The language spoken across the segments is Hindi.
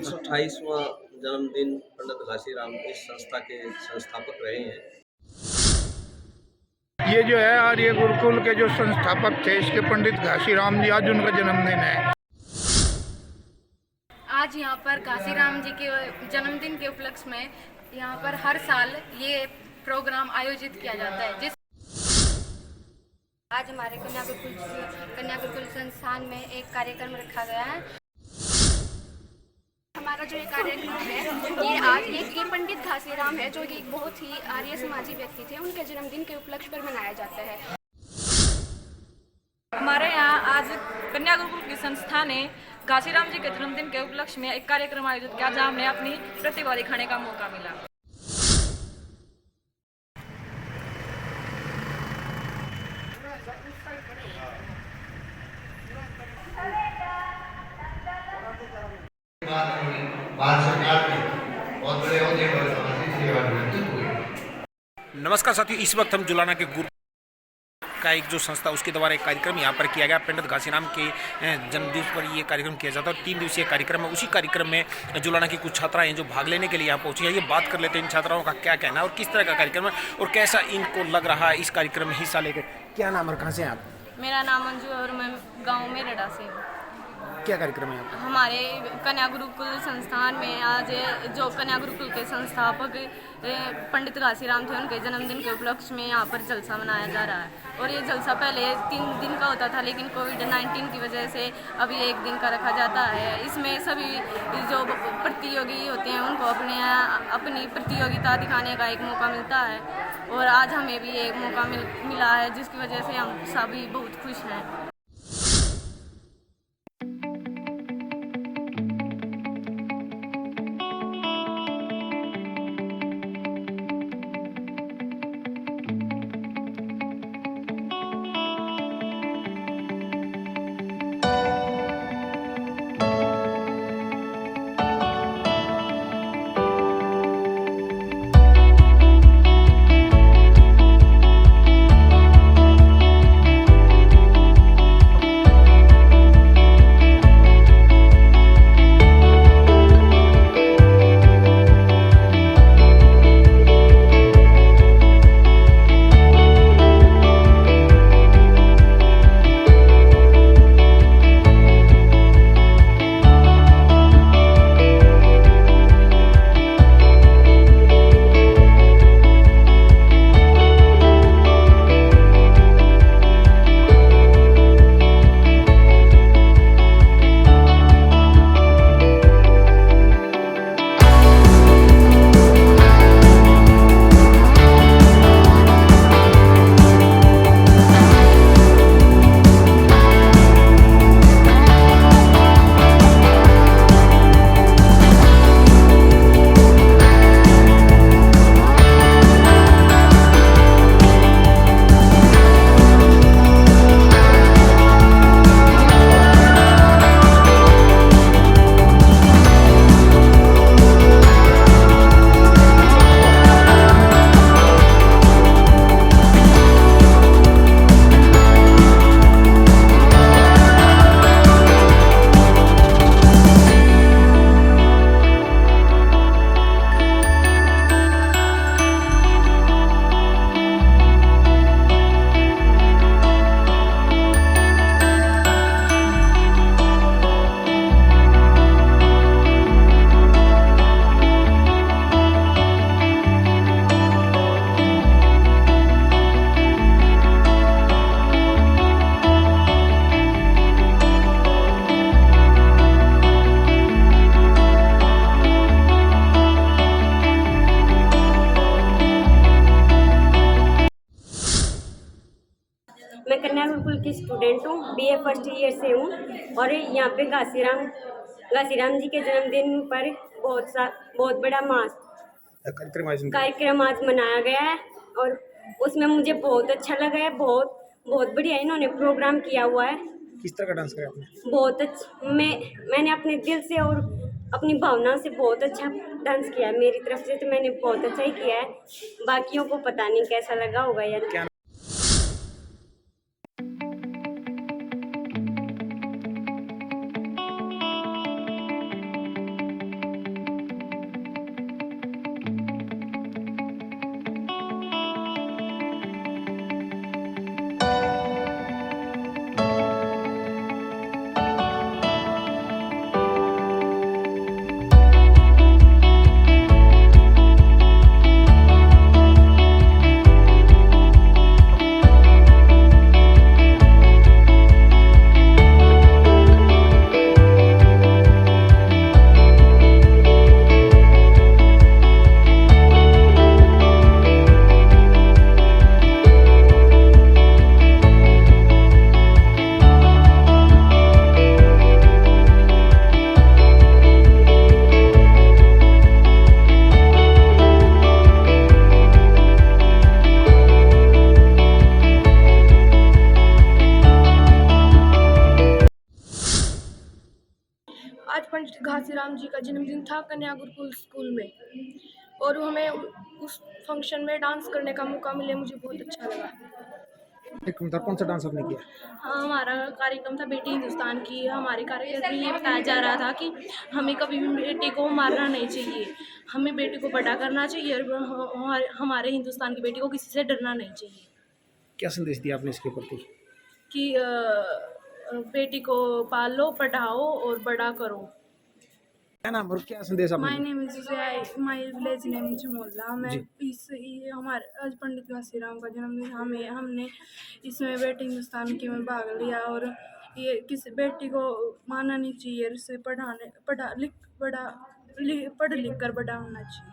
128वां जन्मदिन पंडित घासीराम इस संस्था के संस्थापक रहे हैं। ये जो है आर्य गुरुकुल के जो संस्थापक थे इसके पंडित घासीराम जी, आज उनका जन्मदिन है। आज यहाँ पर घासीराम जी के जन्मदिन के उपलक्ष्य में यहाँ पर हर साल ये प्रोग्राम आयोजित किया जाता है। जिस आज हमारे कन्या गुरुकुल संस्थान में एक कार्यक्रम रखा गया है। हमारा जो ये कार्यक्रम है ये आज ये पंडित घासीराम है जो कि बहुत ही आर्य समाजी व्यक्ति थे, उनके जन्मदिन के उपलक्ष्य पर मनाया जाता है। हमारे यहाँ आज कन्या गुरुकुल की संस्था ने घासीराम जी के जन्मदिन के उपलक्ष्य में एक कार्यक्रम आयोजित किया जहाँ हमें अपनी प्रतिभा दिखाने का मौका मिला। नमस्कार साथियों, इस वक्त हम जुलाना के गुरु का एक जो संस्था उसके द्वारा एक कार्यक्रम यहाँ पर किया गया। पंडित घासीराम के जन्मदिवस पर ये कार्यक्रम किया जाता है और 3 दिवसीय कार्यक्रम है। उसी कार्यक्रम में जुलाना की कुछ छात्राएं हैं जो भाग लेने के लिए यहाँ पहुंची है। ये बात कर लेते हैं इन छात्राओं का क्या कहना है और किस तरह का कार्यक्रम है और कैसा इनको लग रहा है इस कार्यक्रम में हिस्सा लेकर। क्या नाम और कहाँ से हैं आप? मेरा नाम मंजू और मैं गाँव में रड़ा से हूँ। क्या कार्यक्रम है यहाँ पर? हमारे कन्या गुरुकुल संस्थान में आज जो कन्या गुरुकुल के संस्थापक पंडित घासीराम थे उनके जन्मदिन के उपलक्ष्य में यहाँ पर जलसा मनाया जा रहा है। और ये जलसा पहले 3 दिन का होता था, लेकिन कोविड-19 की वजह से अभी 1 दिन का रखा जाता है। इसमें सभी जो प्रतियोगी होते हैं उनको अपनी प्रतियोगिता दिखाने का एक मौका मिलता है और आज हमें भी एक मौका मिला है, जिसकी वजह से हम सभी बहुत खुश हैं। मैं कन्या गुरुकुल की स्टूडेंट हूँ, BA फर्स्ट ईयर से हूँ और यहाँ पे घासीराम जी के जन्मदिन पर बहुत बड़ा कार्यक्रम आज मनाया गया है और उसमें मुझे बहुत अच्छा लगा है। बहुत बढ़िया इन्होंने प्रोग्राम किया हुआ है। किस तरह का डांस किया आपने? बहुत अच्छा, मैंने अपने दिल से और अपनी भावना से बहुत अच्छा डांस किया है। मेरी तरफ से तो मैंने बहुत अच्छा ही किया है, बाकियों को पता नहीं कैसा लगा होगा यार। राम जी का जन्मदिन था कन्या गुरुकुल स्कूल में, और हमें उस फंक्शन में डांस करने का मौका मिले, मुझे बहुत अच्छा लगा। कार्यक्रम था, कौन सा डांस आपने किया? हाँ, हमारा कार्यक्रम था बेटी हिंदुस्तान की। हमारे कार्यक्रम में ये बताया जा रहा था कि हमें कभी भी बेटी को मारना नहीं चाहिए, हमें बेटी को बड़ा करना चाहिए, और हमारे हिंदुस्तान की बेटी को किसी से डरना नहीं चाहिए। क्या संदेश दिया आपने इसके प्रति? कि बेटी को पालो, पढ़ाओ और बड़ा करो। क्या नाम और क्या संदेश आपने माय दिया? Name is my village name is मोहल्ला। मैं ये हमारे आज पंडित घासीराम का जन्मदिन, हमने इसमें बेटी हिंदुस्तान की में भाग लिया, और ये किसी बेटी को मानना नहीं चाहिए, इसे पढ़ लिख कर बड़ा होना चाहिए।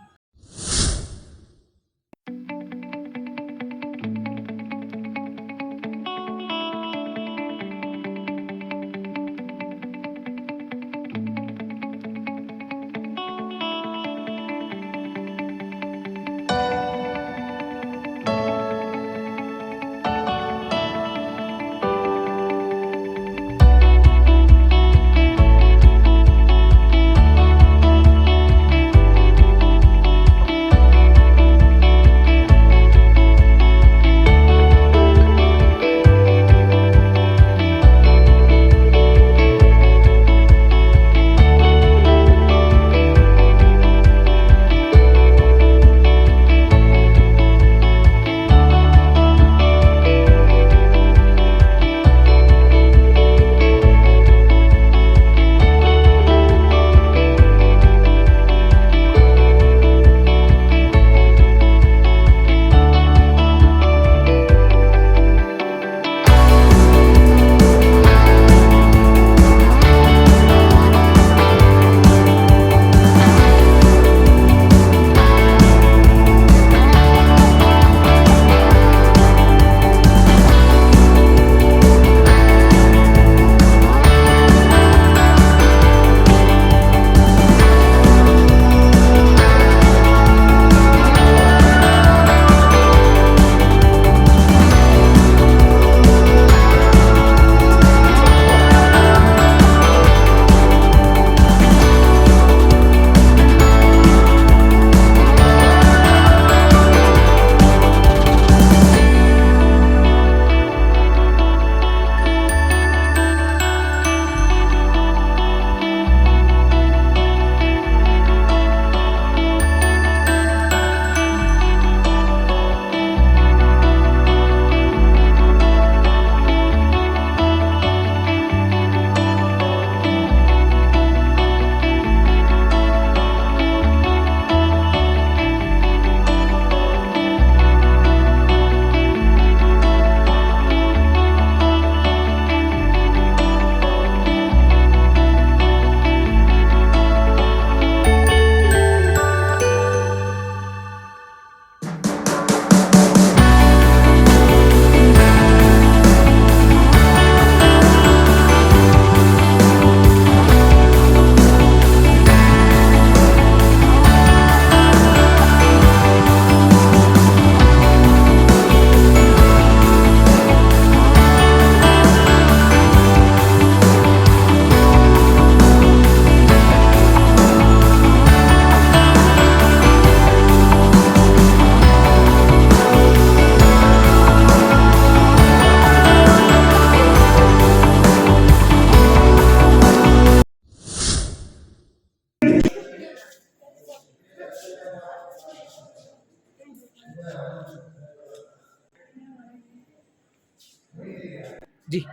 जी,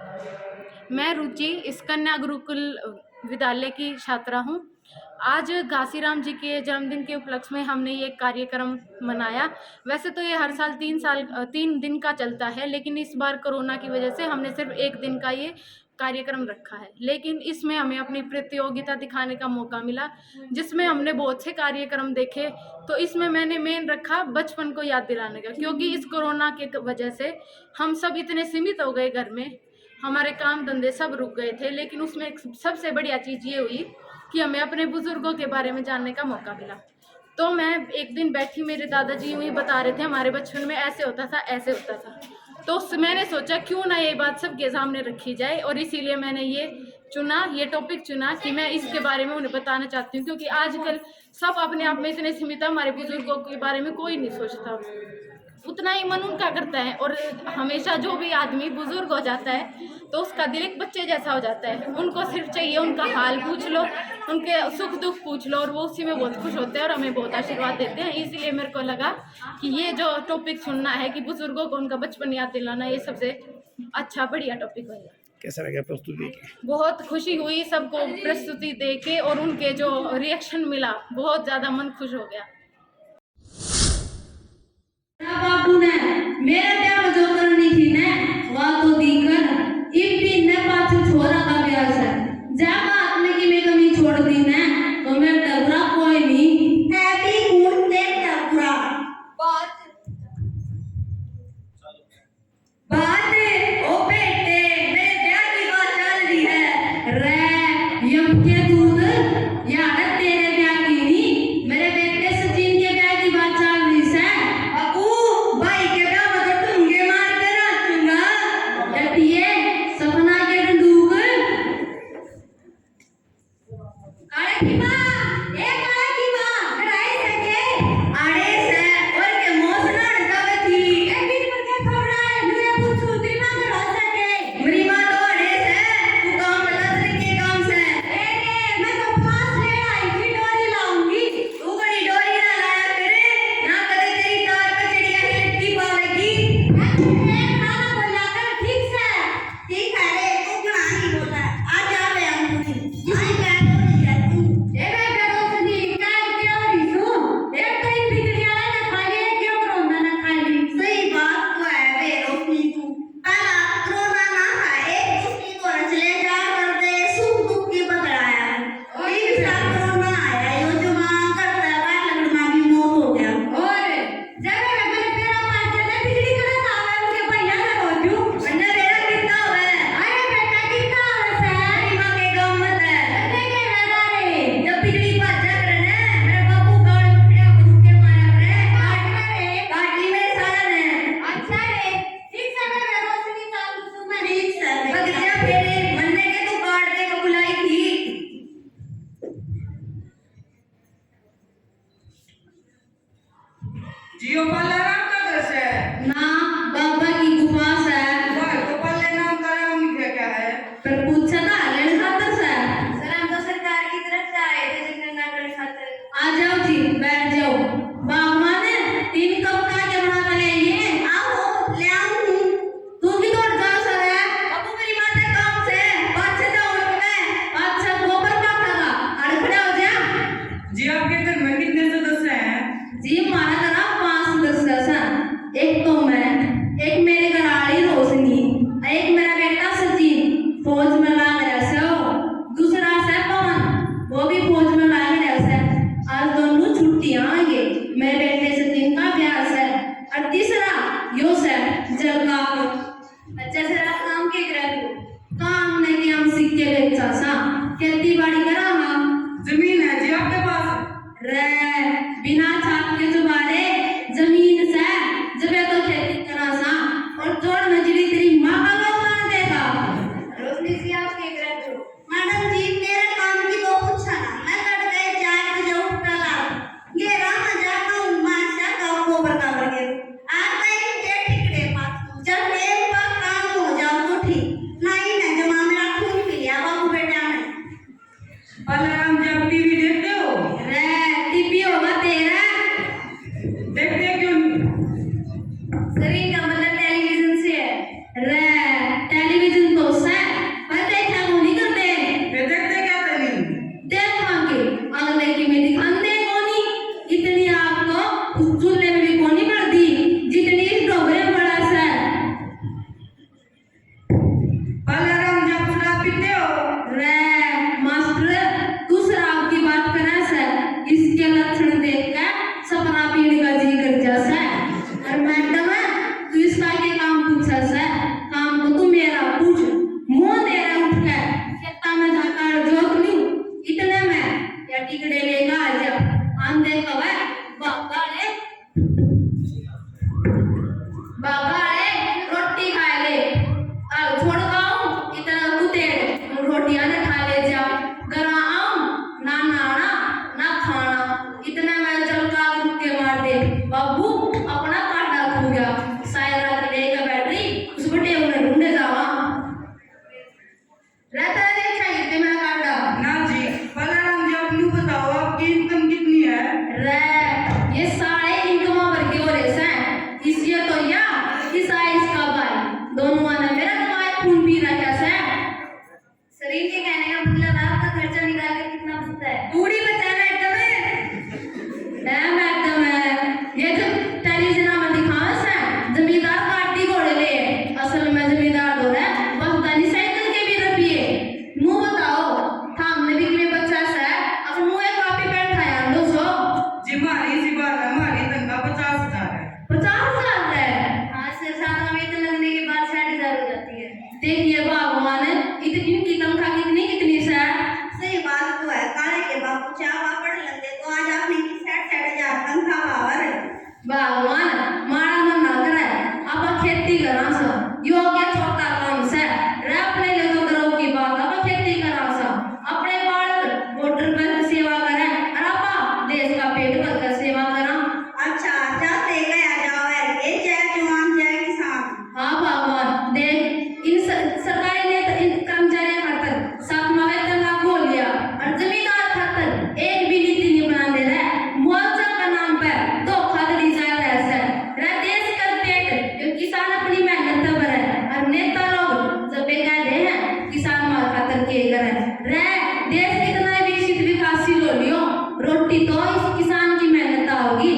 मैं रुचि इस कन्या गुरुकुल विद्यालय की छात्रा हूँ। आज घासीराम जी के जन्मदिन के उपलक्ष्य में हमने ये कार्यक्रम मनाया। वैसे तो ये हर साल 3 दिन का चलता है, लेकिन इस बार कोरोना की वजह से हमने सिर्फ 1 दिन का ये कार्यक्रम रखा है। लेकिन इसमें हमें अपनी प्रतियोगिता दिखाने का मौका मिला, जिसमें हमने बहुत से कार्यक्रम देखे। तो इसमें मैंने मेन रखा बचपन को याद दिलाने का, क्योंकि इस कोरोना के वजह से हम सब इतने सीमित हो गए घर में, हमारे काम धंधे सब रुक गए थे। लेकिन उसमें एक सबसे बढ़िया चीज़ ये हुई कि हमें अपने बुजुर्गों के बारे में जानने का मौका मिला। तो मैं एक दिन बैठी, मेरे दादाजी यूँ ही बता रहे थे हमारे बचपन में ऐसे होता था, ऐसे होता था। तो मैंने सोचा क्यों ना ये बात सबके सामने रखी जाए, और इसीलिए मैंने ये चुना, ये टॉपिक चुना कि मैं इसके बारे में उन्हें बताना चाहती हूँ, क्योंकि आजकल सब अपने आप में इतने सीमित है, हमारे बुजुर्गों के बारे में कोई नहीं सोचता, उतना ही मन उनका करता है। और हमेशा जो भी आदमी बुजुर्ग हो जाता है तो उसका दिल एक बच्चे जैसा हो जाता है, उनको सिर्फ चाहिए उनका हाल पूछ लो, उनके सुख दुख पूछ लो, और वो उसी में बहुत खुश होते हैं और हमें बहुत आशीर्वाद देते हैं। इसलिए मेरे को लगा कि ये जो टॉपिक सुनना है कि बुजुर्गों को उनका बचपन याद दिलाना, ये सबसे अच्छा बढ़िया टॉपिक होगा। कैसा लगा प्रस्तुति? बहुत खुशी हुई सबको प्रस्तुति दे के, और उनके जो रिएक्शन मिला बहुत ज़्यादा मन खुश हो गया। बापू ने मेरे टाइम जो करनी थी ने वह तो दीकर इब्बी ने पाछ छोरा का ब्याह है, जब बात में कि मैं कमी छोड़ दी ने तो मैं डबरा कोई नहीं है भी गुण ते डबरा बात ओ बेटे मेरे ब्याह की बात चल रही है रे यम के दूध यार तेरे ब्याह की नहीं, मेरे बेटे सचिन के ब्याह की बात चल रही है। भाई के ब्याह में तो टूंगे मार के नाचूंगा, डटिए सपना के डंडूक काले की मां, ए काले की मां डराई सके आड़े से और के मोसना डगावे थी, ए बिन पर के खबरा है मुझे पूछू दिमाग डरा सके मेरी मां तो आड़े से तू काम बदल के काम से ए रे मैं तो फांस ले आई थी, डोरी लाऊंगी तू बड़ी डोरी ना लाया करे ना कदे तेरी तार पे चिड़िया ही लटकी पावेगी। मैं खाना बोला कर ठीक से ठीक है रे तू क्यों नहीं बोला आ जा बे हम किसी का नहीं है तू ए बे रोशनी काय क्या रिसो एक कहीं बिजलियां ना खाली क्यों कोरोना ना खाली सही बात तो है बे रोशनी तू पहला कोरोना ना खाए दूसरी को चले जा कर दे सुख दुख की बतलाया और एक साथ कोरोना आया यो जो मां करता है बात लगना भी मौत हो गया और जब मैं पेड़ा मार के बिजली करत आवे उनके भैया का रोजू अन्ना मेरा कितना है अरे बेटा कितना है सारी मां के गांव में है अन्ने के लगा रे जब बिजली भाजा करने मेरे बापू गाड़ी में खड़ा हो के मारा रे गाड़ी में सारा ने अच्छा रे ठीक से मैं रोशनी चालू सु मैं ठीक से बगजा फेरे मन्ने के तू काट दे को बुलाई थी जियो पालाराम का दस है ना बाबा की गुफा से भाई तो पल्ले नाम का मुझे क्या है पर पूछा था लेने खातर से सर हम तो सरकार की तरफ से आए थे जनगणना करने खातर आ जाओ जी बैठ जाओ बाबा ने 3 कप का के बना कर ले ये आओ ले आऊं तू भी दौड़ जा सर है बाबू मेरी माता काम से बात से जाओ मैं बात से गोबर पाता का अड़खड़ा हो जा जी आपके घर में कितने सदस्य हैं? जी हमारा घर 5 सदस्य हैं, एक तो मैं, एक मेरे घर वाली रोशनी, एक मेरा बेटा सचिन फौज में लग रहा है, दूसरा है पवन वो भी फौज में लग रहा है। आज दोनों छुट्टियां आएंगे, मेरे बेटे सचिन का ब्याह है और तीसरा यो से जलगा अच्छा सर काम के करे काम नहीं कि हम सीख के बेचा सा खेती बाड़ी करा हम जमीन है जी आपके पास रे बिना छाप के तुम्हारे जमीन से जबे तो खेती करा सा और जोड़ मजली तेरी मां का लोग देगा। रोशनी जी आप के ग्रह मैडम जी मेरे काम की तो पूछा ना मैं कट गए 4 बजे उठ कला ये राम जाका माशा का को बराबर के आ गए के टिकड़े पास जब एक बार काम हो जाओ तो ठीक नहीं ना जमा मेरा खून पिया बाबू बेटा ने पालाराम जब टीवी देखते हो रे टीवी होगा तेरा देखते क्यों नहीं? स्क्रीन का मतलब टेलीविजन से है रे टेलीविजन तो से पर देखा वो नहीं करते फिर देखते क्या करनी? देख मांगे अगले की में दिखाते कोनी इतनी आपको उस चूल्हे में भी कोनी कर दी जितनी इस डोबरे में बड़ा सा पालाराम जब शराब पीते हो रे मास्टर तू शराब की बात करा से इसके लक्षण देख के सपना पीने का जी कर जैसा और मैडम तू इसका के काम पूछा से काम तो तू मेरा पूछ मुंह दे रहा उठ के खेता में जाकर जोत लूं इतने में या टिकड़े लेगा आ जा आंधे कवे बाबा रोटी खा ले छोड़ गाऊं इतना कुत्ते रोटियां बाबू अपना काटा खो गया, शायद रात लेकर बैटरी उस बटे उन्हें ढूंढने जावा रहता है। देखा ये मेरा काटा ना जी, बलराम जी आप यूँ बताओ आपकी इनकम कितनी है? रे ये सारे इनकम भर के हो रहे हैं, इसलिए तो या इस आइस का भाई दोनों ने मेरा कमाए खून पी रहा कैसे शरीर के कहने का मतलब आपका खर्चा निकाल के कितना बचता है? पूरी बचाना मैडम है ये जो टेलीविजन में दिखावा है जमींदार काटी घोड़े ले, असल में जमींदार हो रहा है बस दानी साइकिल के भी रपिए। मुंह बताओ थामने भी में बच्चा है अब मुंह एक कॉपी पेन खाया 200 जी मारी सी बात है, हमारी तनख्वाह 50,000 है। 50,000 है। हाँ सर, 7 वेतन लगने के बाद 60,000 हो जाती है। देखिए भगवान इतनी तनख्वाह कितनी से सही बात तो है, काले के बापू चाह पढ़ लेते तो आज आपने की 60,000 तनख्वाह पावर है। भगवान मारा मन ना करे अब खेती करा सा यो क्या छोटा काम से रे अपने लिए तो करो की बात अब खेती करा सा अपने बालक वोटर पर सेवा करे और आप देश का पेट भर कर सेवा करा। अच्छा जाते गया जाओ है ये जय जवान जय किसान। हाँ भगवान देख इन सरकारी ने इन कर्मचारियों खातर 7वां वेतन लागू हो लिया और जमींदार खातर एक भी नीति नहीं बना दे रहे, मुआवजा का नाम पे धोखाधड़ी जा रहा है सर। रे देश का पेट जो किसान अपनी मेहनत से भरे और नेता लोग जब कहते हैं किसान मार खातर के करें रे देश कितना विकसित विकासशील हो लियो रोटी तो इस किसान की मेहनत होगी।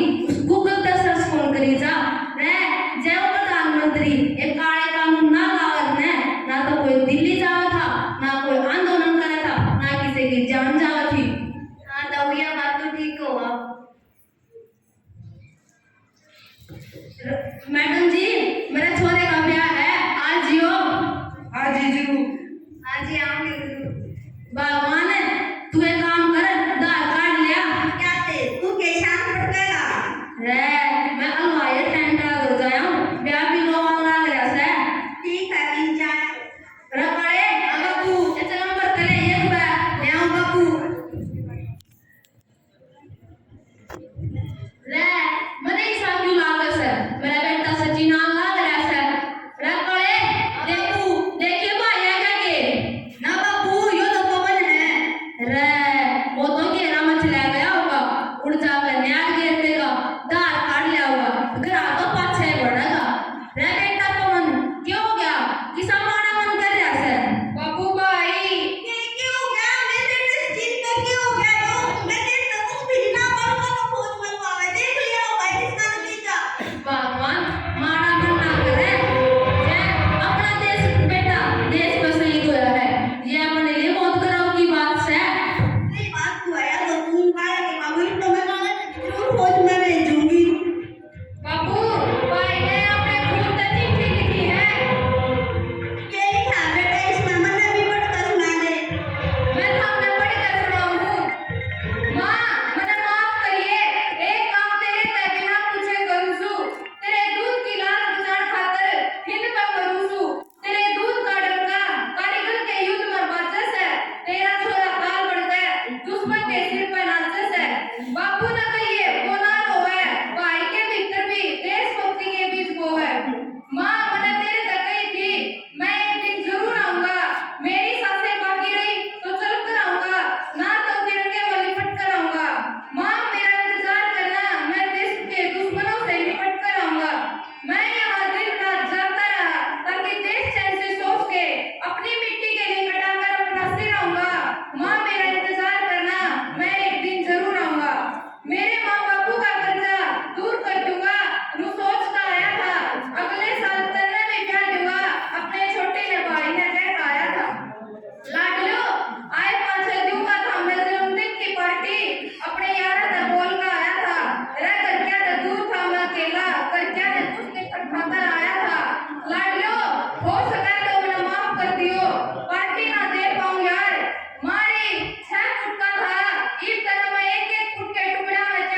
गूगल पर सर्च कौन करी जा रे जय प्रधानमंत्री एक काले कानून ना लावर ने ना तो कोई दिल्ली जावा था ना कोई आंदोलन करा था ना किसी की जान जावा थी। हाँ तो ये बात तो ठीक हो मैडम जी मेरे छोरे का ब्याह है आज जियो। हाँ जी जरूर। हाँ जी आऊंगी भगवान तू एक काम कर आधार कार्ड लिया क्या थे तू के शान पड़ेगा रे मैं अलवाए टेंट हो जाया हूँ ब्याह भी लोग लग रहा है। ठीक है 3-4 रखड़े बापू चल नंबर करे एक बार ले आओ बापू रे मने हिसाब क्यों लाग सर मेरा बेटा सचिन नाम लाग रहा है रखड़े देखू देखिए भाई है क्या के ना बाबू यो तो पवन है रे वो तो घेरा में चला गया होगा उड़ जाकर नया घेर देगा दार काट लिया होगा घर तो पाछे बढ़ेगा रे बेटा पवन क्यों हो गया किसान मारा मन कर रहा है बाबू भाई ये क्यों हो गया मेरे बेटे से चिंता क्यों हो गया तो मैंने तो भी ना पढ़ा तो खोज में आवे देख लिया भाई किसका नतीजा। भगवान मारा मन ना करे ये अपना देश बेटा देश का शहीद हुआ है ये अपने लिए बहुत गर्व की बात है। सही बात तो है तो तुम काले के बाबू तो मैं जरूर खोज में भेजूंगी। बाबू भाई ने अपने खून से चिट्ठी लिखी है ये लिखा बेटा इसमें मैंने भी पढ़कर सुना दे। मैं सामने पढ़ कर सुनाऊंगी। माँ मुझे माफ करिए एक काम तेरे ते बिना पूछे करूँ सु तेरे दूध की लाल गुजार खातर हिंद पर करूँ सु तेरे दूध का डंका कारीगर के युद्ध में बाजस है तेरा छोरा काल बढ़ गया दुश्मन के सिर पर नाचस है। बापू न कहिए वो ना रोवे भाई के भीतर भी देशभक्ति के बीच वो है। माँ मैंने तेरे तक कही थी मैं एक दिन जरूर आऊंगा मेरी सांसें बाकी रही तो चल कर आऊंगा ना तो तिरंगे में लिपट कर आऊंगा। माँ मेरा इंतजार करना मैं देश के दुश्मनों से निपट कर आऊंगा। मैं यहाँ दिन रात जागता रहा ताकि देश चैन से सोच के अपनी मिट्टी के लिए कटाकर अपना सिर आऊंगा। माँ मेरा इंतजार करना मैं एक दिन जरूर आऊंगा। मेरे माँ बापू का कर्जा दूर कर दूंगा रू सोच का आया था अगले साल तेरे में ब्याह दूंगा अपने छोटे ने भाई ने कह आया था लाडलो आए 5-6 दूंगा था मैं जन्मदिन की पार्टी अपने यार से बोल कर आया था रे कर क्या था दूर था मैं अकेला कर क्या ने तुझके खटखटा आया था लाडलो हो सका तो मुझे माफ कर दियो पार्टी ना दे पाऊं यार मारी 6 फुट का था इस तरह मैं 1-1 फुट के टुकड़ा में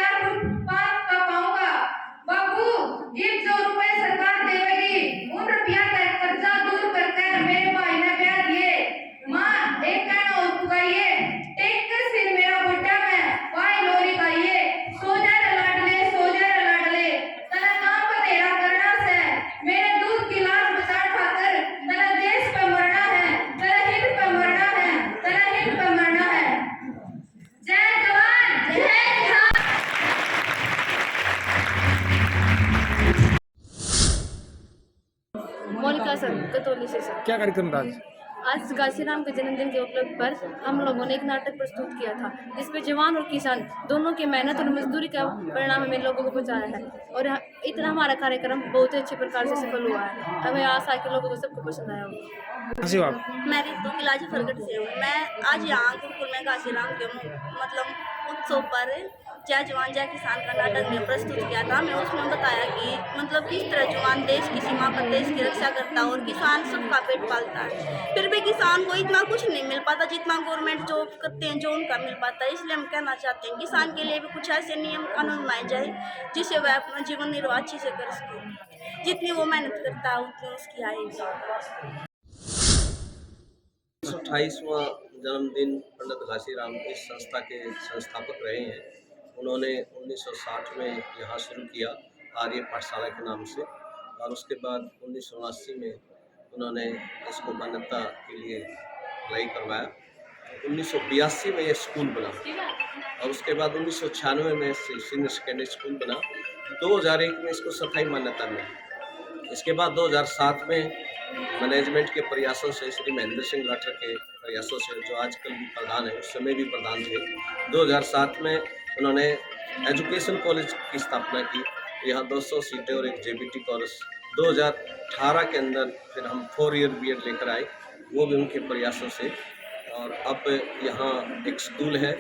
क्या कार्यक्रम था आज? आज घासीराम के जन्मदिन के उपलक्ष्य पर हम लोगों ने एक नाटक प्रस्तुत किया था, जिसमें जवान और किसान दोनों की मेहनत और मजदूरी का परिणाम हमें लोगों को पहुंचाया है। और इतना हमारा कार्यक्रम बहुत ही अच्छे प्रकार से सफल हुआ है। हमें आशा है कि लोगों को सबको पसंद आया होगा। कहाँ से हो आप? मैं रितु मिलाजी फरगट से हूँ। मैं आज यहाँ गुरुकुल में घासीराम के मतलब उत्सव पर जय जवान जय किसान का नाटक में प्रस्तुत किया था। मैं उसमें बताया कि मतलब किस तरह जवान देश की सीमा पर देश की रक्षा करता है और किसान सबका पेट पालता है। फिर भी किसान को इतना कुछ नहीं मिल पाता जितना गवर्नमेंट जॉब करते हैं जो उनका मिल पाता है। इसलिए हम कहना चाहते हैं किसान के लिए भी कुछ ऐसे नियम कानून बनाए जाए जिससे वह अपना जीवन निर्वाह अच्छे से कर सके। जितनी वो मेहनत करता है उतनी उसकी आएगी। 28वां जन्मदिन पंडित घासीराम इस संस्था के संस्थापक रहे हैं। उन्होंने 1960 में यहाँ शुरू किया आर्य पाठशाला के नाम से, और उसके बाद 1979 में उन्होंने इसको मान्यता के लिए अप्लाई करवाया। 1982 में ये स्कूल बना और उसके बाद 1996 में सीनियर सेकेंडरी स्कूल बना। 2001 में इसको स्थायी मान्यता मिली। इसके बाद 2007 में मैनेजमेंट के प्रयासों से, श्री महेंद्र सिंह लाठर के प्रयासों से, जो आजकल भी प्रधान है, उस समय भी प्रधान थे, 2007 में उन्होंने एजुकेशन कॉलेज की स्थापना की। यहाँ 200 सीटें और एक जेबीटी कोर्स। 2018 के अंदर फिर हम 4 ईयर बीएड लेकर आए, वो भी उनके प्रयासों से। और अब यहाँ एक स्कूल है,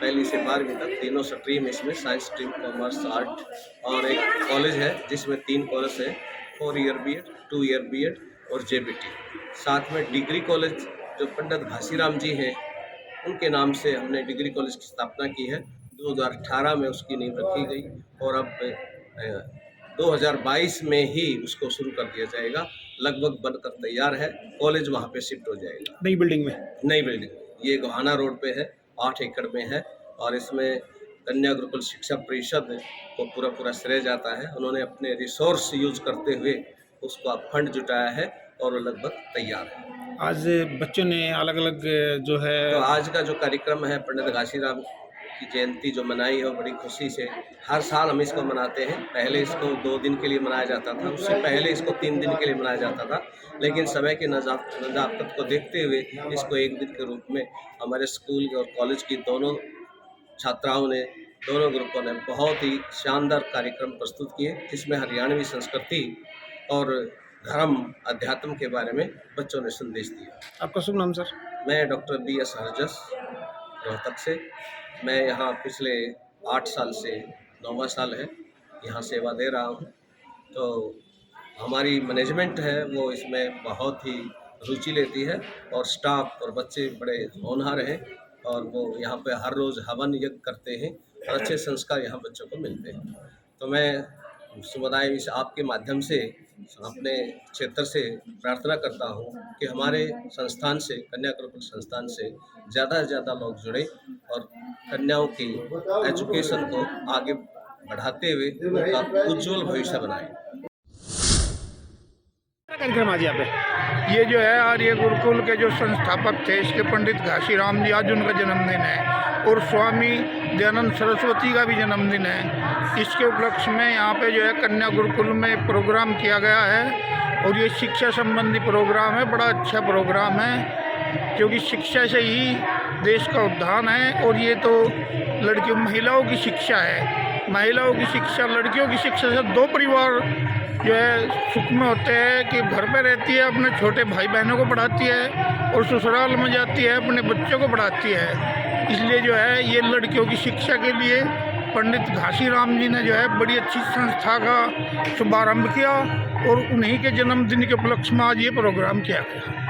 पहली से 12वीं तक तीनों स्ट्रीम, इसमें साइंस स्ट्रीम, कॉमर्स, आर्ट, और एक कॉलेज है जिसमें 3 कोर्स है, 4 ईयर बीएड, 2 ईयर बीएड और जेबीटी। साथ में डिग्री कॉलेज जो पंडित घासीराम जी हैं उनके नाम से हमने डिग्री कॉलेज की स्थापना की है। 2018 में उसकी नींव रखी गई और अब 2022 में ही उसको शुरू कर दिया जाएगा। लगभग बनकर तैयार है। कॉलेज वहाँ पे शिफ्ट हो जाएगा नई बिल्डिंग में। नई बिल्डिंग ये गोहाना रोड पे है, 8 एकड़ में है, और इसमें कन्या गुरुकुल शिक्षा परिषद को पूरा श्रेय जाता है। उन्होंने अपने रिसोर्स यूज करते हुए उसको फंड जुटाया है और वो लगभग तैयार है। आज बच्चों ने अलग अलग जो है, तो आज का जो कार्यक्रम है पंडित घासीराम की जयंती जो मनाई है, बड़ी खुशी से हर साल हम इसको मनाते हैं। पहले इसको 2 दिन के लिए मनाया जाता था, उससे पहले इसको 3 दिन के लिए मनाया जाता था, लेकिन समय की नज़ाकत को देखते हुए इसको 1 दिन के रूप में हमारे स्कूल और कॉलेज की दोनों छात्राओं ने, दोनों ग्रुपों ने बहुत ही शानदार कार्यक्रम प्रस्तुत किए, जिसमें हरियाणवी संस्कृति और धर्म अध्यात्म के बारे में बच्चों ने संदेश दिया। आपका शुभ नाम सर? मैं डॉक्टर BS हरजस, रोहतक से। मैं यहाँ पिछले 8 साल से 9वां साल है यहाँ सेवा दे रहा हूँ। तो हमारी मैनेजमेंट है वो इसमें बहुत ही रुचि लेती है, और स्टाफ और बच्चे बड़े होनहार हैं, और वो यहाँ पे हर रोज़ हवन यज्ञ करते हैं और अच्छे संस्कार यहाँ बच्चों को मिलते हैं। तो मैं समुदाय इस आपके माध्यम से अपने क्षेत्र से प्रार्थना करता हूँ कि हमारे संस्थान से, कन्या गुरुकुल संस्थान से ज़्यादा से ज़्यादा लोग जुड़े और कन्याओं की एजुकेशन को आगे बढ़ाते हुए उनका उज्जवल भविष्य बनाएं। कार्यक्रम आज यहाँ पे ये जो है आर्य गुरुकुल के जो संस्थापक थे इसके पंडित घासीराम जी, आज उनका जन्मदिन है, और स्वामी दयानंद सरस्वती का भी जन्मदिन है। इसके उपलक्ष्य में यहाँ पे जो है कन्या गुरुकुल में प्रोग्राम किया गया है, और ये शिक्षा संबंधी प्रोग्राम है। बड़ा अच्छा प्रोग्राम है, क्योंकि शिक्षा से ही देश का उत्थान है, और ये तो लड़कियों, महिलाओं की शिक्षा है। महिलाओं की शिक्षा, लड़कियों की शिक्षा से 2 परिवार जो है सुख में होते हैं कि घर पे रहती है, अपने छोटे भाई बहनों को पढ़ाती है, और ससुराल में जाती है अपने बच्चों को पढ़ाती है। इसलिए जो है ये लड़कियों की शिक्षा के लिए पंडित घासीराम जी ने जो है बड़ी अच्छी संस्था का शुभारंभ किया, और उन्हीं के जन्मदिन के उपलक्ष्य में आज ये प्रोग्राम किया गया।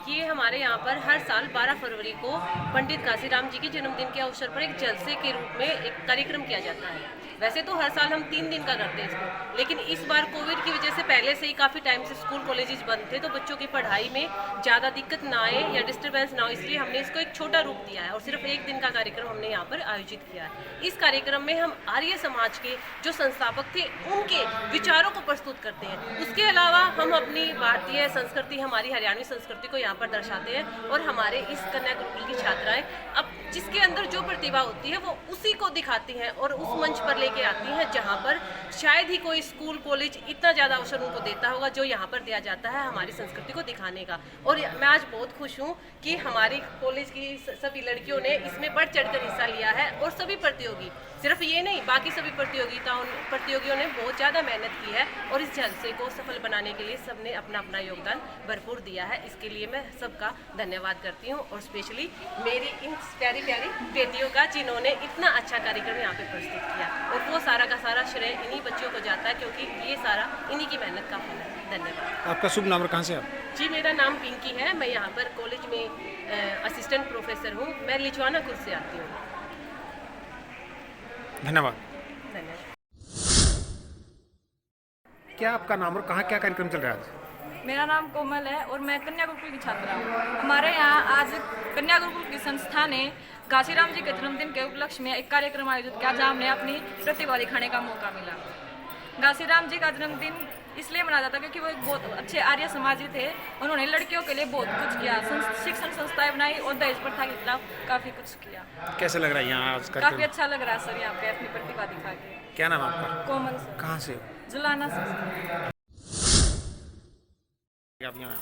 ये हमारे यहाँ पर हर साल 12 फरवरी को पंडित घासीराम जी के जन्मदिन के अवसर पर एक जलसे के रूप में एक कार्यक्रम किया जाता है। वैसे तो हर साल हम 3 दिन का करते हैं इसको, लेकिन इस बार कोविड की वजह से पहले से ही काफ़ी टाइम से स्कूल कॉलेजेस बंद थे, तो बच्चों की पढ़ाई में ज़्यादा दिक्कत ना आए या डिस्टर्बेंस ना हो, इसलिए हमने इसको एक छोटा रूप दिया है और सिर्फ 1 दिन का कार्यक्रम हमने यहाँ पर आयोजित किया है। इस कार्यक्रम में हम आर्य समाज के जो संस्थापक थे उनके विचारों को प्रस्तुत करते हैं। उसके अलावा हम अपनी भारतीय संस्कृति, हमारी हरियाणवी संस्कृति को यहाँ पर दर्शाते हैं, और हमारे इस कन्या गुरुकुल की छात्राएँ अब जिसके अंदर जो प्रतिभा होती है वो उसी को दिखाती हैं और उस मंच पर लेके आती हैं जहाँ पर शायद ही कोई स्कूल कॉलेज इतना ज़्यादा अवसर उनको देता होगा जो यहाँ पर दिया जाता है हमारी संस्कृति को दिखाने का। और मैं आज बहुत खुश हूँ कि हमारी कॉलेज की सभी लड़कियों ने इसमें बढ़ चढ़कर हिस्सा लिया है और सभी प्रतियोगी, सिर्फ ये नहीं बाकी सभी प्रतियोगियों ने बहुत ज़्यादा मेहनत की है और इस जलसे को सफल बनाने के लिए सबने अपना अपना योगदान भरपूर दिया है। इसके लिए मैं सबका धन्यवाद करती हूँ और स्पेशली मेरी इन प्यारी प्यारी बेटियों का जिन्होंने इतना अच्छा कार्यक्रम यहाँ पे प्रस्तुत किया और वो सारा का सारा श्रेय इन्हीं बच्चों को जाता है क्योंकि ये सारा इन्हीं की मेहनत का फल है। धन्यवाद। आपका शुभ नाम और कहाँ से आप? जी मेरा नाम पिंकी है, मैं यहाँ पर कॉलेज में असिस्टेंट प्रोफेसर हूँ। मैं लिचवानापुर से आती हूँ। धन्यवाद। धन्यवाद। क्या आपका नाम और कहाँ क्या कार्यक्रम चल रहा है आज? मेरा नाम कोमल है और मैं कन्या गुरुकुल की छात्रा हूँ। हमारे यहाँ आज कन्या गुरुकुल की संस्था ने घासीराम जी के जन्मदिन के उपलक्ष्य में एक कार्यक्रम आयोजित किया जहाँ हमने अपनी प्रतिभा दिखाने का मौका मिला। घासीराम जी का जन्मदिन इसलिए मनाया जाता है क्योंकि वो एक बहुत अच्छे आर्य समाजी थे। उन्होंने लड़कियों के लिए बहुत कुछ किया, शिक्षण संस्थाएं बनाई और दहेज प्रथा के खिलाफ काफ़ी कुछ किया। कैसे लग रहा है यहाँ आज काफ़ी अच्छा लग रहा है सर यहाँ पे अपनी प्रतिभा दिखा के। क्या नाम आपका? कोमल सर। कहाँ से? जुलाना से। आप यहाँ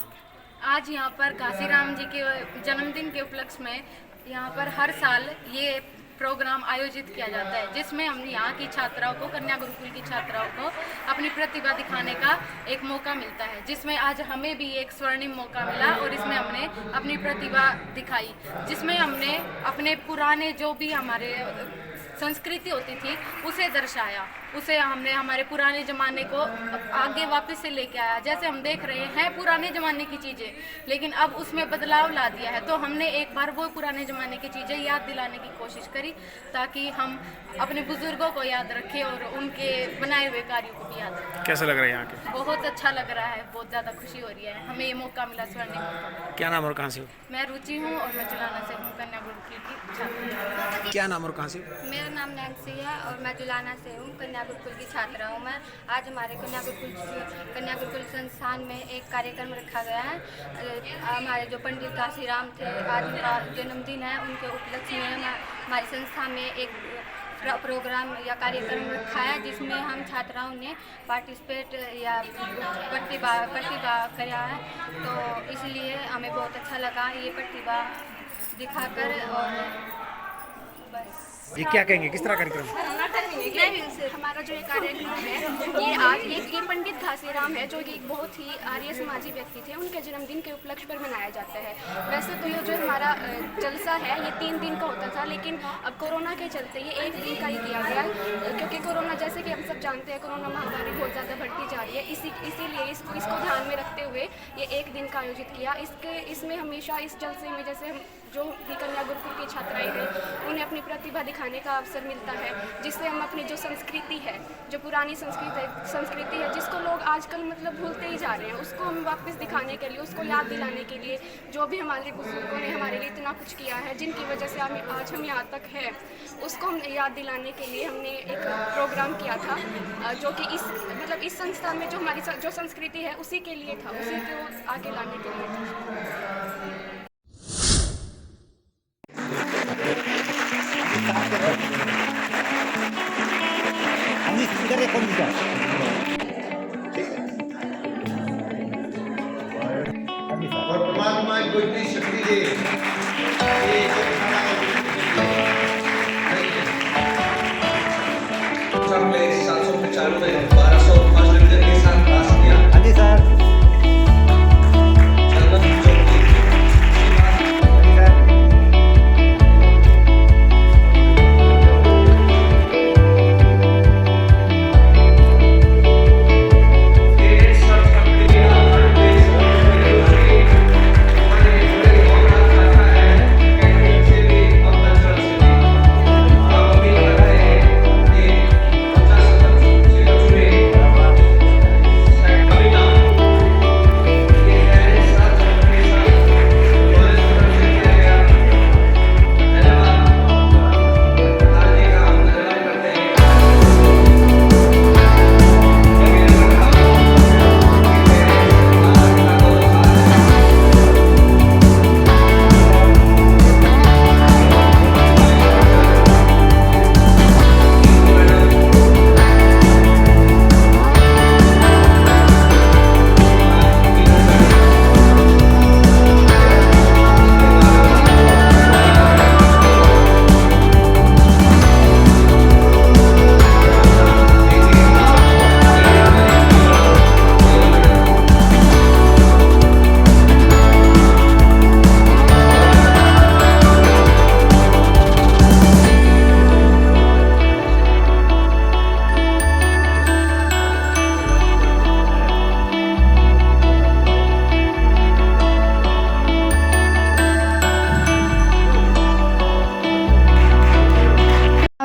आज यहाँ पर घासीराम जी के जन्मदिन के उपलक्ष्य में यहाँ पर हर साल ये प्रोग्राम आयोजित किया जाता है जिसमें हम यहाँ की छात्राओं को, कन्या गुरुकुल की छात्राओं को अपनी प्रतिभा दिखाने का एक मौका मिलता है, जिसमें आज हमें भी एक स्वर्णिम मौका मिला और इसमें हमने अपनी प्रतिभा दिखाई, जिसमें हमने अपने पुराने जो भी हमारे संस्कृति होती थी उसे दर्शाया, उसे हमने हमारे पुराने ज़माने को आगे वापस से लेके आया। जैसे हम देख रहे हैं पुराने ज़माने की चीज़ें, लेकिन अब उसमें बदलाव ला दिया है, तो हमने एक बार वो पुराने ज़माने की चीज़ें याद दिलाने की कोशिश करी ताकि हम अपने बुज़ुर्गों को याद रखें और उनके बनाए हुए कार्यों को भी याद रखें। कैसा लग रहा है यहाँ के? बहुत अच्छा लग रहा है, बहुत ज़्यादा खुशी हो रही है, हमें ये मौका मिला, स्वर्णिम मौका। क्या नाम और कहाँ से हो? मैं रुचि हूँ और मैं जुलाना से हूँ, कन्या गुरुकुल की छात्रा। क्या नाम और कहाँ से? मेरा नाम नैन्सी है और मैं जुलाना से हूँ, कन्या गुरुकुल की छात्रा हूँ मैं। आज हमारे कन्या गुरुकुल संस्थान में एक कार्यक्रम रखा गया है। हमारे जो पंडित घासीराम थे, आज उनका जन्मदिन है, उनके उपलक्ष्य में हमारी संस्था में एक प्रोग्राम या कार्यक्रम रखा है जिसमें हम छात्राओं ने पार्टिसिपेट या प्रतिभा किया है, तो इसलिए हमें बहुत अच्छा लगा ये प्रतिभा दिखाकर। और बस ये क्या कहेंगे, किस तरह कार्यक्रम? हमारा जो ये कार्यक्रम है ये आज ये पंडित घासीराम है जो कि एक बहुत ही आर्य समाजी व्यक्ति थे, उनके जन्मदिन के उपलक्ष्य पर मनाया जाता है। वैसे तो ये जो हमारा जलसा है ये 3 दिन का होता था, लेकिन अब कोरोना के चलते ये 1 दिन का ही किया गया, क्योंकि कोरोना जैसे कि हम सब जानते हैं कोरोना महामारी बहुत ज़्यादा बढ़ती जा रही है, इसीलिए इसको ध्यान में रखते हुए ये 1 दिन का आयोजित किया। इसमें हमेशा इस जलसे में जैसे हम जो भी कन्या गुरुकुल की छात्राएं हैं उन्हें अपनी प्रतिभा दिखाने का अवसर मिलता है, जिससे हम अपनी जो संस्कृति है, जो पुरानी संस्कृति है जिसको लोग आजकल मतलब भूलते ही जा रहे हैं, उसको हम वापस दिखाने के लिए, उसको याद दिलाने के लिए, जो भी हमारे बुजुर्गों ने हमारे लिए इतना कुछ किया है जिनकी वजह से आज हम यहाँ तक है, उसको हम याद दिलाने के लिए हमने एक प्रोग्राम किया था जो कि इस संस्था में जो हमारी जो संस्कृति है उसी के लिए था, उसी को आगे लाने के लिए था। और परमात्मा को इतनी शक्ति दे हमने 795 में 1205 डिवीजन के साथ पास किया। हाँ जी सर।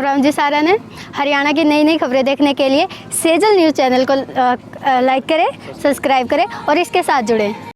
परमजीत सारण है। हरियाणा की नई नई खबरें देखने के लिए सेजल न्यूज़ चैनल को लाइक करें, सब्सक्राइब करें और इसके साथ जुड़ें।